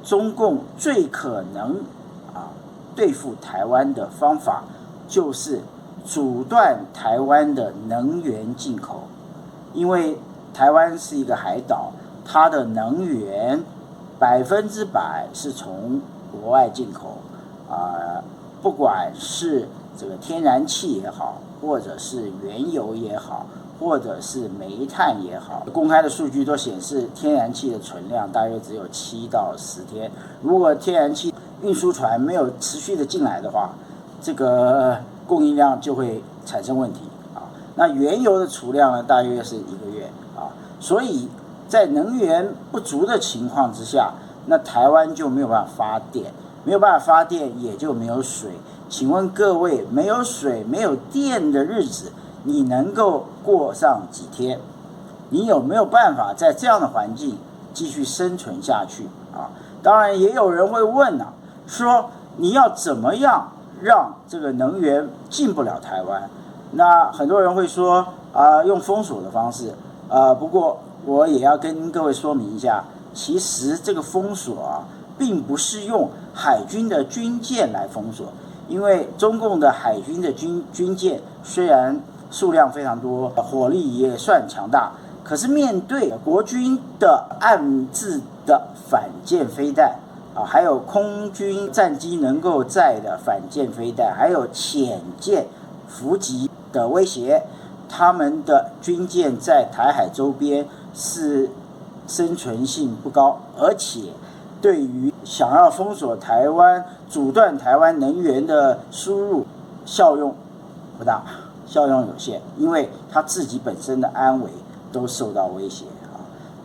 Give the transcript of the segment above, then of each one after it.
中共最可能对付台湾的方法，就是阻断台湾的能源进口，因为台湾是一个海岛，它的能源100%是从国外进口不管是这个天然气也好，或者是原油也好，或者是煤炭也好，公开的数据都显示天然气的存量大约只有7到10天。如果天然气运输船没有持续的进来的话，这个供应量就会产生问题那原油的储量呢，大约是1个月所以在能源不足的情况之下，那台湾就没有办法发电，没有办法发电也就没有水。请问各位，没有水没有电的日子，你能够过上几天？你有没有办法在这样的环境继续生存下去当然也有人会问说你要怎么样让这个能源进不了台湾？那很多人会说用封锁的方式不过我也要跟各位说明一下，其实这个封锁并不是用海军的军舰来封锁，因为中共的海军的军舰虽然数量非常多，火力也算强大，可是面对国军的暗制的反舰飞弹还有空军战机能够载的反舰飞弹，还有潜舰伏击的威胁，他们的军舰在台海周边是生存性不高，而且对于想要封锁台湾、阻断台湾能源的输入，效用不大，效用有限，因为他自己本身的安危都受到威胁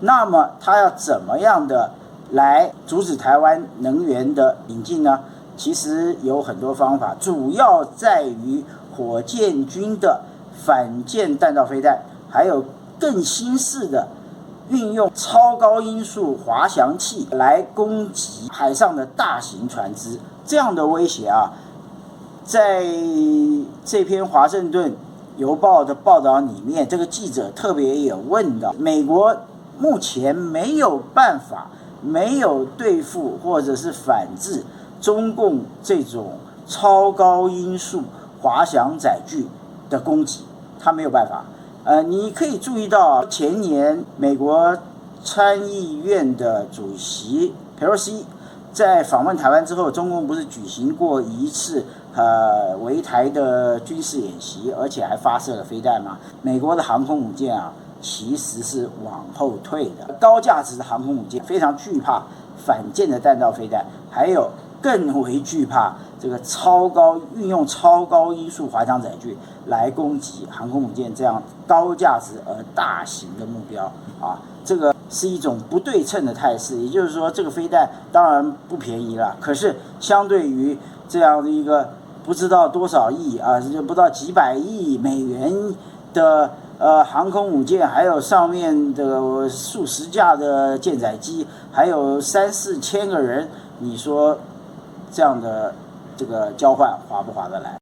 那么他要怎么样的来阻止台湾能源的引进呢？其实有很多方法，主要在于火箭军的反舰弹道飞弹，还有更新式的运用超高音速滑翔器来攻击海上的大型船只。这样的威胁在这篇《华盛顿邮报》的报道里面，这个记者特别也问到，美国目前没有办法，没有对付或者是反制中共这种超高音速滑翔载具的攻击，他没有办法。你可以注意到前年美国参议院的主席佩洛西在访问台湾之后，中共不是举行过一次围台的军事演习，而且还发射了飞弹吗？美国的航空母舰其实是往后退的，高价值的航空母舰非常惧怕反舰的弹道飞弹，还有更为惧怕这个运用超高音速滑翔载具来攻击航空母舰这样高价值而大型的目标这个是一种不对称的态势，也就是说这个飞弹当然不便宜了，可是相对于这样的一个不知道多少亿不知道几百亿美元的航空母舰，还有上面的数十架的舰载机，还有3、4千个人，你说这样的这个交换划不划得来？